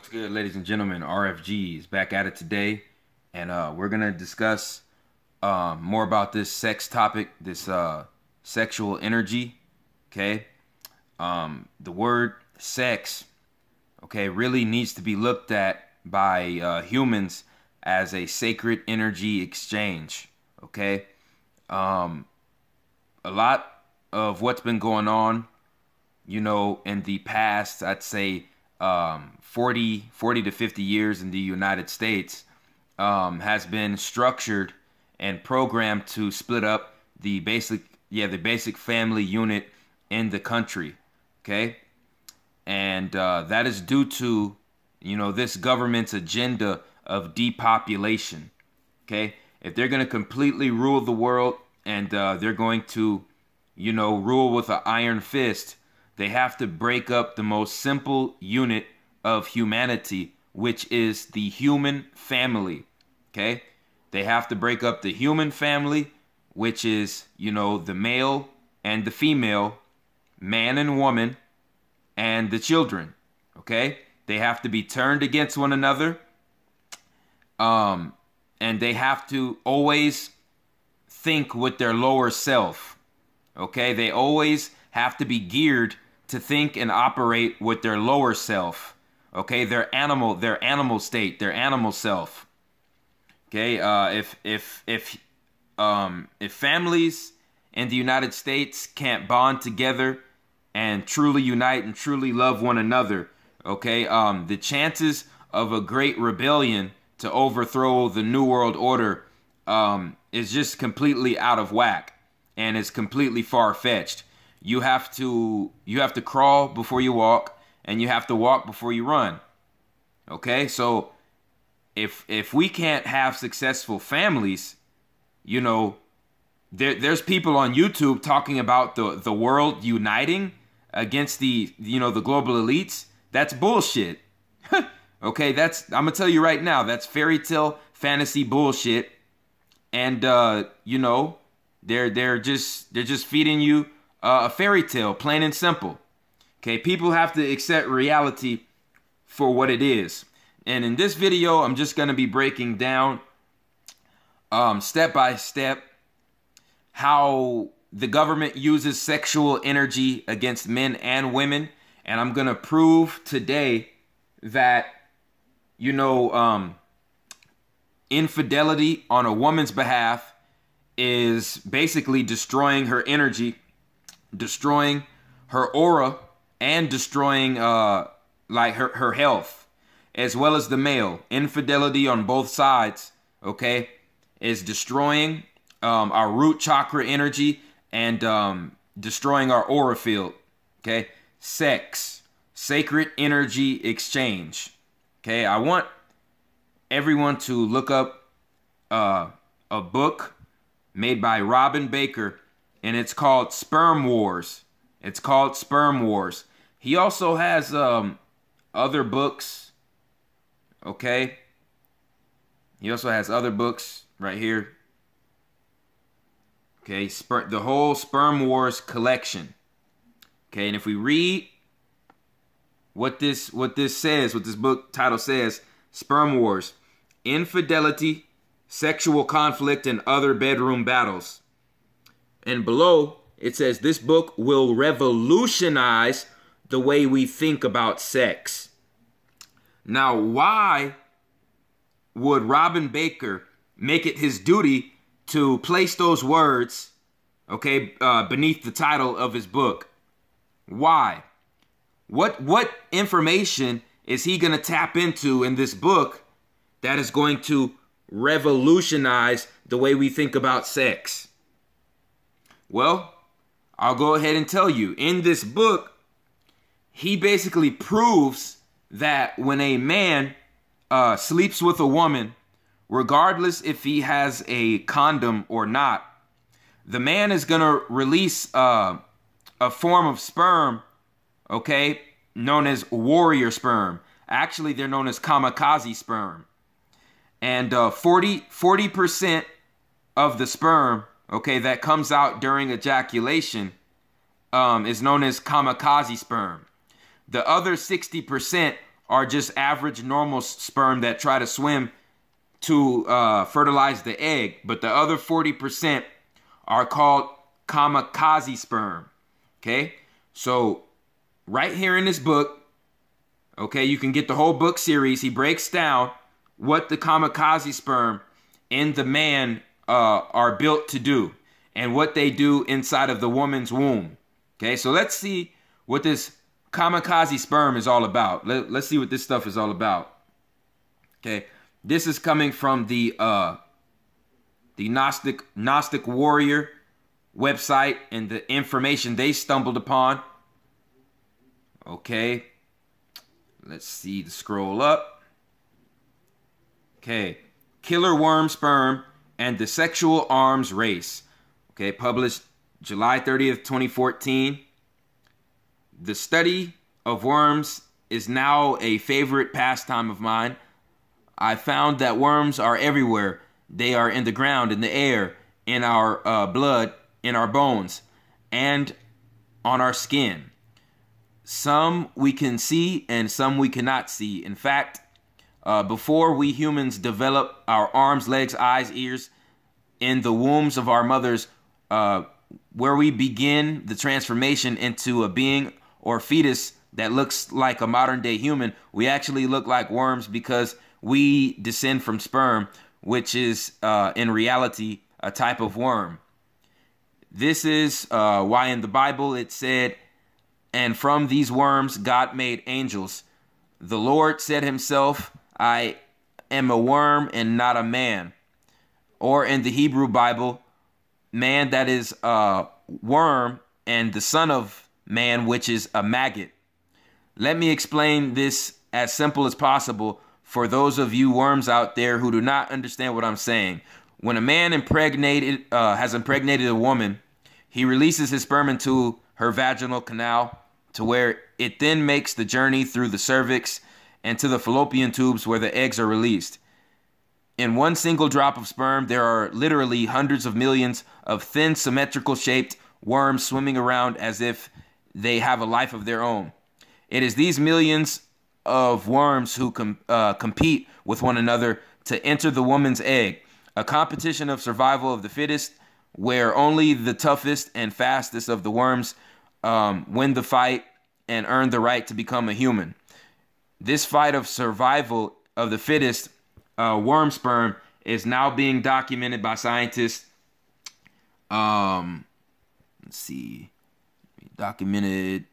What's good, ladies and gentlemen? RFG is back at it today, and we're gonna discuss more about this sex topic, this sexual energy. Okay, the word sex, okay, really needs to be looked at by humans as a sacred energy exchange. Okay, a lot of what's been going on, in the past, I'd say 40 to 50 years in the United States, has been structured and programmed to split up the basic family unit in the country. Okay. And that is due to, this government's agenda of depopulation. Okay. If they're going to completely rule the world and they're going to, rule with an iron fist, they have to break up the most simple unit of humanity, which is the human family. Okay? They have to break up the human family, which is, the male and the female, man and woman, and the children. Okay? They have to be turned against one another. And they have to always think with their lower self. Okay? They always have to be geared to think and operate with their lower self. Okay, their animal state, their animal self. Okay, if families in the United States can't bond together and truly unite and truly love one another, okay, the chances of a great rebellion to overthrow the New World Order is just completely out of whack and is completely far-fetched. You have to crawl before you walk, and you have to walk before you run. Okay, so if we can't have successful families, there's people on YouTube talking about the world uniting against the global elites. That's bullshit. Okay, I'm gonna tell you right now, that's fairy tale fantasy bullshit, and they're just feeding you a fairy tale, plain and simple. Okay, people have to accept reality for what it is. And in this video, I'm just going to be breaking down step by step how the government uses sexual energy against men and women. And I'm going to prove today that, infidelity on a woman's behalf is basically destroying her energy, destroying her aura, and destroying her health, as well as the male. Infidelity on both sides, okay, is destroying our root chakra energy and destroying our aura field. Okay, sex, sacred energy exchange. Okay, I want everyone to look up a book made by Robin Baker, and it's called Sperm Wars. It's called Sperm Wars. He also has other books. Okay. He also has other books right here. Okay, the whole Sperm Wars collection. Okay, and if we read what this says, what this book title says, Sperm Wars: Infidelity, Sexual Conflict, and Other Bedroom Battles. And below, it says this book will revolutionize the way we think about sex. Now, why would Robin Baker make it his duty to place those words, okay, beneath the title of his book? Why? What information is he going to tap into in this book that is going to revolutionize the way we think about sex? Well, I'll go ahead and tell you. In this book, he basically proves that when a man sleeps with a woman, regardless if he has a condom or not, the man is going to release a form of sperm, okay, known as warrior sperm. Actually, they're known as kamikaze sperm. And 40% of the sperm, okay, that comes out during ejaculation is known as kamikaze sperm. The other 60% are just average normal sperm that try to swim to fertilize the egg, but the other 40% are called kamikaze sperm. Okay, so right here in this book, okay, you can get the whole book series. He breaks down what the kamikaze sperm in the man are built to do and what they do inside of the woman's womb. Okay, so let's see what this kamikaze sperm is all about. Let's see what this stuff is all about. Okay, this is coming from the Gnostic Warrior website and the information they stumbled upon. Okay, let's see the scroll up. Okay, Killer Worm Sperm and the Sexual Arms Race. Okay, published July 30th, 2014. The study of worms is now a favorite pastime of mine. I found that worms are everywhere. They are in the ground, in the air, in our blood, in our bones, and on our skin. Some we can see and some we cannot see. In fact, before we humans develop our arms, legs, eyes, ears in the wombs of our mothers, where we begin the transformation into a being or fetus that looks like a modern day human, we actually look like worms because we descend from sperm, which is in reality a type of worm. This is why in the Bible it said, "And from these worms God made angels. The Lord said himself, I am a worm and not a man." Or in the Hebrew Bible, man, that is a worm, and the son of man, which is a maggot. Let me explain this as simple as possible for those of you worms out there who do not understand what I'm saying. When a man has impregnated a woman, he releases his sperm into her vaginal canal to where it then makes the journey through the cervix and to the fallopian tubes where the eggs are released. In one single drop of sperm, there are literally hundreds of millions of thin, symmetrical shaped worms swimming around as if they have a life of their own. It is these millions of worms who compete with one another to enter the woman's egg, a competition of survival of the fittest, where only the toughest and fastest of the worms win the fight and earn the right to become a human. This fight of survival of the fittest, worm sperm, is now being documented by scientists. Let's see. Documented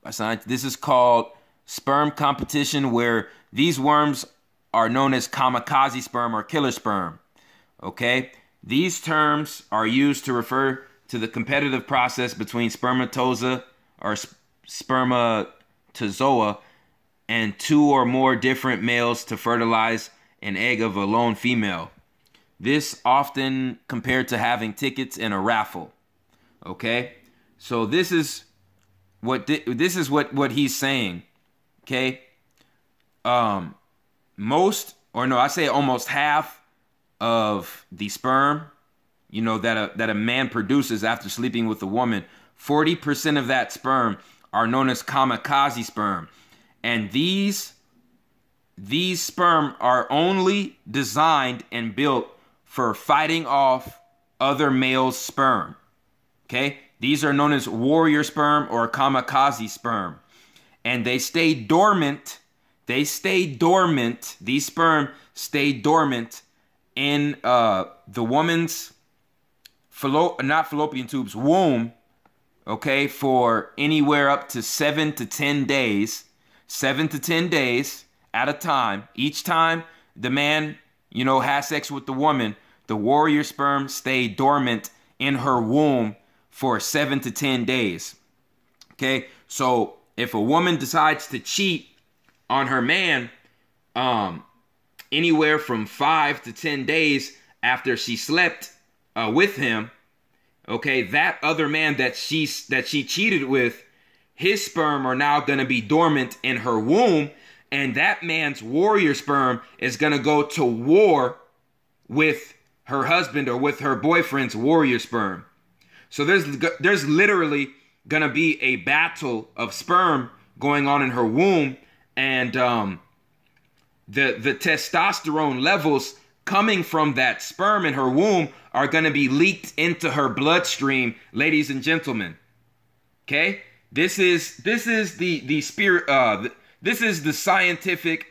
by scientists. This is called sperm competition, where these worms are known as kamikaze sperm or killer sperm. Okay? These terms are used to refer to the competitive process between spermatozoa or spermatozoa and two or more different males to fertilize an egg of a lone female. This often compared to having tickets in a raffle. Okay, so this is what he's saying. Okay, almost half of the sperm, that a man produces after sleeping with a woman, 40% of that sperm are known as kamikaze sperm, and these sperm are only designed and built for fighting off other males' sperm. Okay, these are known as warrior sperm or kamikaze sperm, and they stay dormant. These sperm stay dormant in the woman's fallopian tubes, womb. Okay, for anywhere up to 7 to 10 days. 7 to 10 days at a time. Each time the man, has sex with the woman, the warrior sperm stay dormant in her womb for 7 to 10 days. Okay, so if a woman decides to cheat on her man, anywhere from 5 to 10 days after she slept with him, okay, that other man that she cheated with, his sperm are now going to be dormant in her womb, and that man's warrior sperm is going to go to war with her husband or with her boyfriend's warrior sperm. So there's literally going to be a battle of sperm going on in her womb, and the testosterone levels coming from that sperm in her womb are going to be leaked into her bloodstream, ladies and gentlemen. Okay, this is the spirit. This is the scientific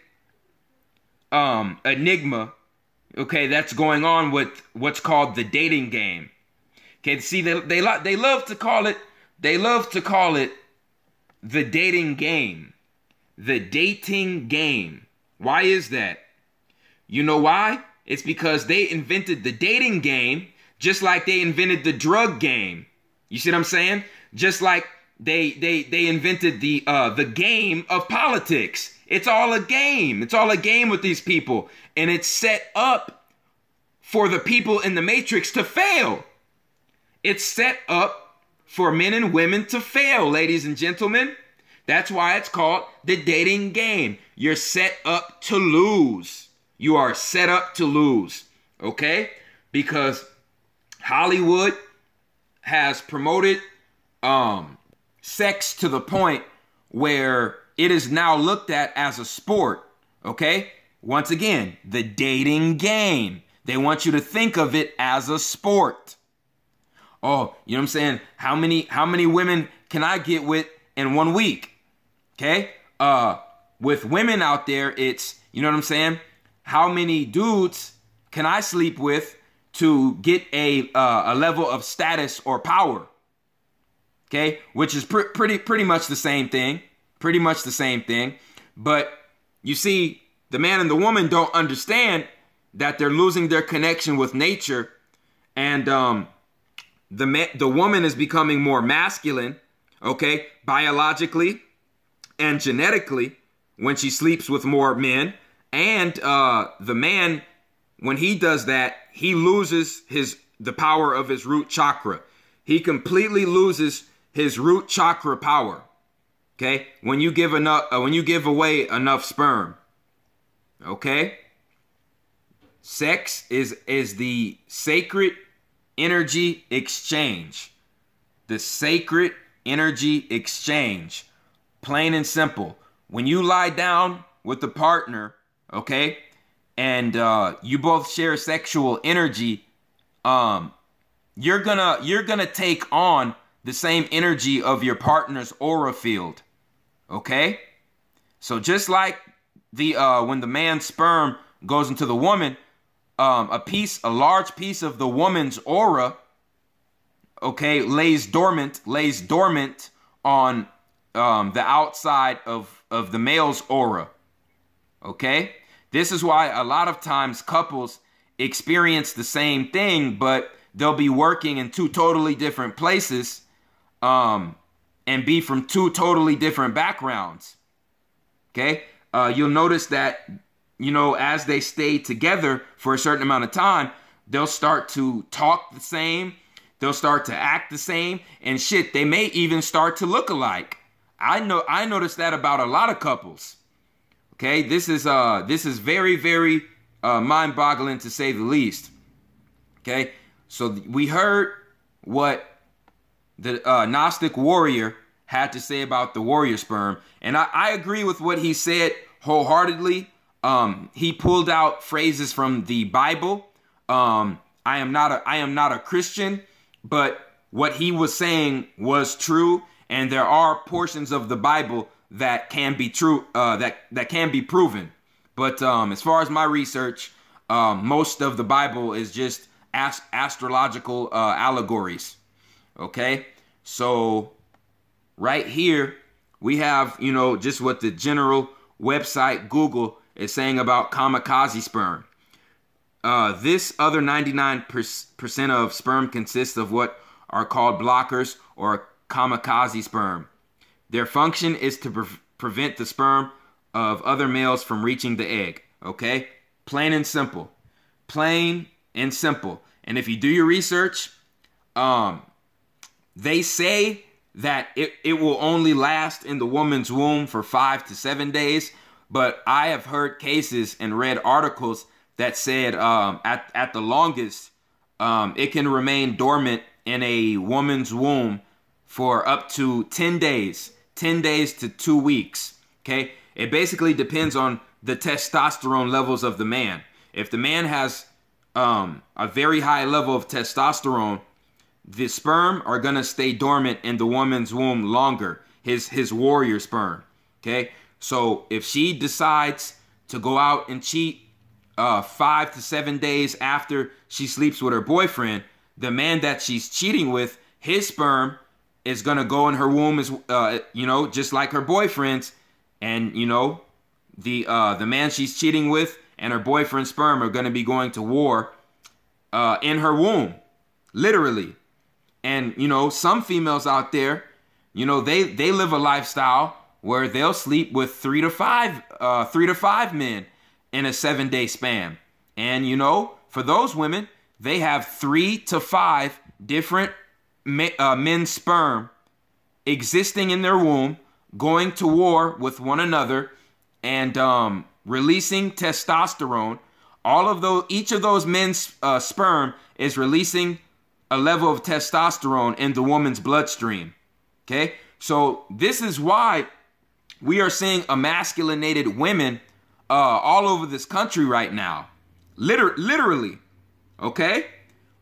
enigma. Okay, that's going on with what's called the dating game. Okay, see, they love to call it the dating game. The dating game. Why is that? You know why? It's because they invented the dating game just like they invented the drug game. You see what I'm saying? Just like they invented the game of politics. It's all a game. It's all a game with these people. And it's set up for the people in the Matrix to fail. It's set up for men and women to fail, ladies and gentlemen. That's why it's called the dating game. You're set up to lose. You are set up to lose, okay? Because Hollywood has promoted sex to the point where it is now looked at as a sport, okay? Once again, the dating game. They want you to think of it as a sport. Oh, you know what I'm saying? How many women can I get with in 1 week? Okay? With women out there, it's, you know what I'm saying? How many dudes can I sleep with to get a level of status or power? Okay? Which is pretty much the same thing. Pretty much the same thing. But you see, the man and the woman don't understand that they're losing their connection with nature, and the woman is becoming more masculine, okay, biologically and genetically when she sleeps with more men. And the man, when he does that, he loses the power of his root chakra. He completely loses his root chakra power. Okay, when you give away enough sperm. Okay, sex is the sacred energy exchange. The sacred energy exchange. Plain and simple. When you lie down with a partner, okay, and you both share sexual energy, you're gonna take on the same energy of your partner's aura field. Okay? So just like when the man's sperm goes into the woman, a large piece of the woman's aura, okay, lays dormant on the outside of the male's aura. Okay? This is why a lot of times couples experience the same thing, but they'll be working in two totally different places, and be from two totally different backgrounds. Okay? You'll notice that, you know, as they stay together for a certain amount of time, they'll start to talk the same. They'll start to act the same, and shit, they may even start to look alike. I noticed that about a lot of couples. Okay, this is very, very mind-boggling to say the least. Okay, so we heard what the Gnostic warrior had to say about the warrior sperm, and I agree with what he said wholeheartedly. He pulled out phrases from the Bible. I am not a Christian, but what he was saying was true, and there are portions of the Bible that can be true, that can be proven. But as far as my research, most of the Bible is just astrological allegories. Okay, so right here we have, you know, just what the general website Google is saying about kamikaze sperm. This other 99% of sperm consists of what are called blockers or kamikaze sperm. Their function is to prevent the sperm of other males from reaching the egg. Okay? Plain and simple. Plain and simple. And if you do your research, they say that it will only last in the woman's womb for 5 to 7 days. But I have heard cases and read articles that said at the longest, it can remain dormant in a woman's womb for up to 10 days. 10 days to 2 weeks. Okay, it basically depends on the testosterone levels of the man. If the man has a very high level of testosterone, the sperm are gonna stay dormant in the woman's womb longer. His warrior sperm. Okay, so if she decides to go out and cheat 5 to 7 days after she sleeps with her boyfriend, the man that she's cheating with, his sperm is gonna go in her womb as just like her boyfriend's, and the man she's cheating with and her boyfriend's sperm are gonna be going to war in her womb, literally. And some females out there, they live a lifestyle where they'll sleep with 3 to 5 men in a 7-day span. And for those women, they have 3 to 5 different men's sperm existing in their womb, going to war with one another, and releasing testosterone. Each of those men's sperm is releasing a level of testosterone in the woman's bloodstream. Okay, so this is why we are seeing emasculinated women all over this country right now. Literally. Okay,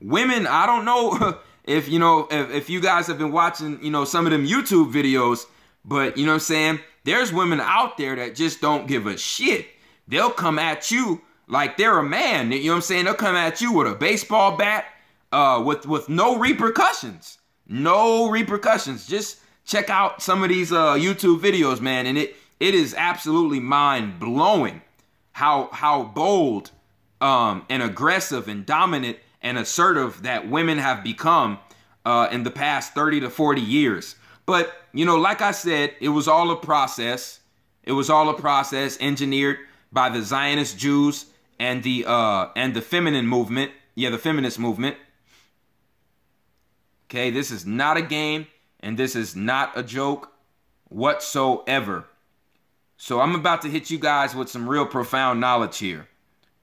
women. I don't know if you guys have been watching some of them YouTube videos, but what I'm saying, there's women out there that just don't give a shit. They'll come at you like they're a man. What I'm saying? They'll come at you with a baseball bat, with no repercussions. No repercussions. Just check out some of these YouTube videos, man, and it is absolutely mind-blowing how bold and aggressive and dominant and assertive that women have become in the past 30 to 40 years. But, like I said, it was all a process. It was all a process engineered by the Zionist Jews and the feminine movement. Yeah, the feminist movement. Okay, this is not a game, and this is not a joke whatsoever. So I'm about to hit you guys with some real profound knowledge here.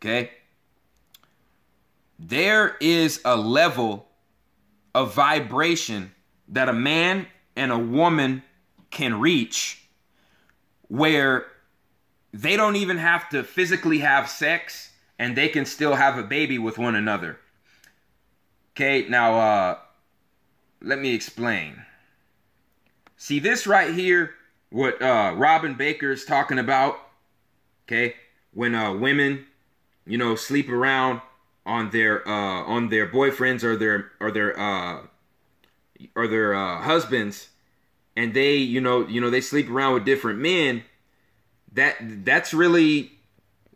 Okay? There is a level of vibration that a man and a woman can reach where they don't even have to physically have sex, and they can still have a baby with one another. Okay, now let me explain. See this right here, what Robin Baker is talking about. Okay, when women, sleep around on their boyfriends or their husbands, and they they sleep around with different men. That's really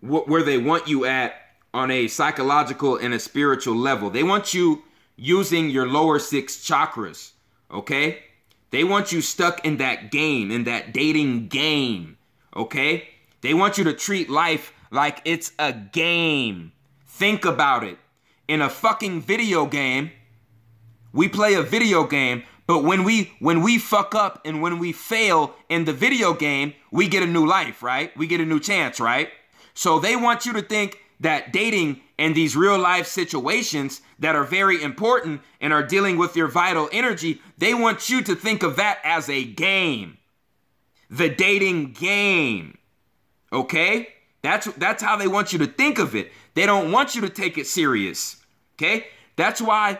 where they want you at on a psychological and a spiritual level. They want you using your lower 6 chakras, okay? They want you stuck in that game, in that dating game, okay? They want you to treat life like it's a game. Think about it. In a fucking video game, we play a video game, but when we fuck up and when we fail in the video game, we get a new life, right? We get a new chance, right? So they want you to think that dating and these real life situations that are very important and are dealing with your vital energy, they want you to think of that as a game. The dating game. Okay? That's how they want you to think of it. They don't want you to take it serious. Okay? That's why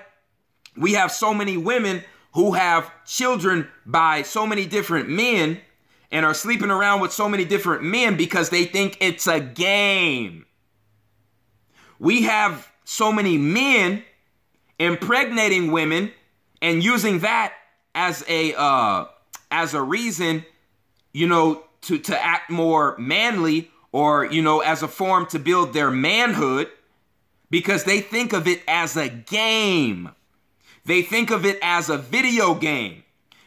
we have so many women who have children by so many different men and are sleeping around with so many different men because they think it's a game. We have so many men impregnating women and using that as a reason, to act more manly, or, as a form to build their manhood, because they think of it as a game. They think of it as a video game.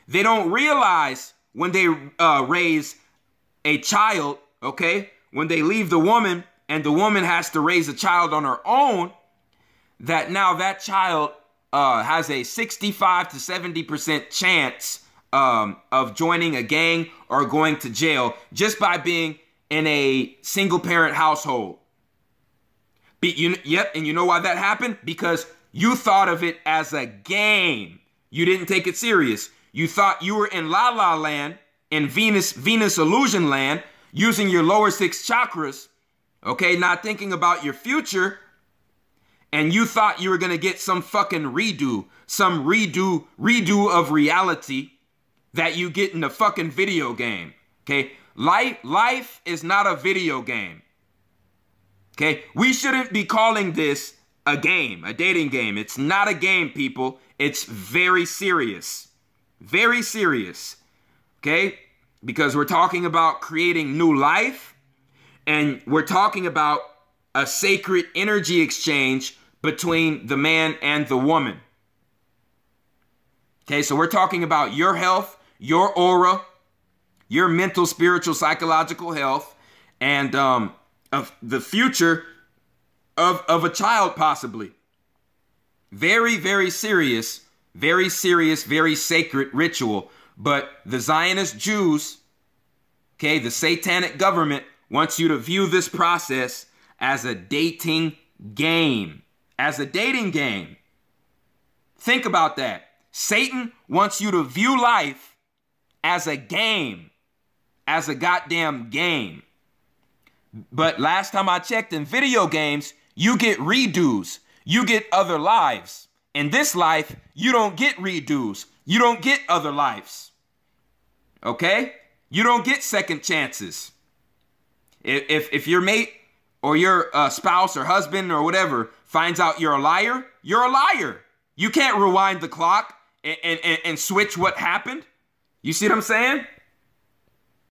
They don't realize when they raise a child, okay, when they leave the woman and the woman has to raise a child on her own, that now that child has a 65 to 70% chance of joining a gang or going to jail just by being in a single parent household. Yep, and you know why that happened? Because you thought of it as a game. You didn't take it serious. You thought you were in La La Land in Venus illusion land, using your lower six chakras, okay, not thinking about your future, and you thought you were going to get some fucking redo of reality that you get in a fucking video game, okay? Life is not a video game, okay? We shouldn't be calling this a game, a dating game. It's not a game, people. It's very serious, okay? Because we're talking about creating new life, and we're talking about a sacred energy exchange between the man and the woman. Okay, so we're talking about your health, your aura, your mental, spiritual, psychological health, and of the future of a child, possibly. Very, very serious, very sacred ritual. But the Zionist Jews, okay, the satanic government wants you to view this process as a dating game. As a dating game. Think about that. Satan wants you to view life as a game. As a goddamn game. But last time I checked, in video games, you get redos. You get other lives. In this life, you don't get redos. You don't get other lives. Okay? You don't get second chances. If your mate or your spouse or husband or whatever finds out you're a liar, you're a liar. You can't rewind the clock and switch what happened. You see what I'm saying?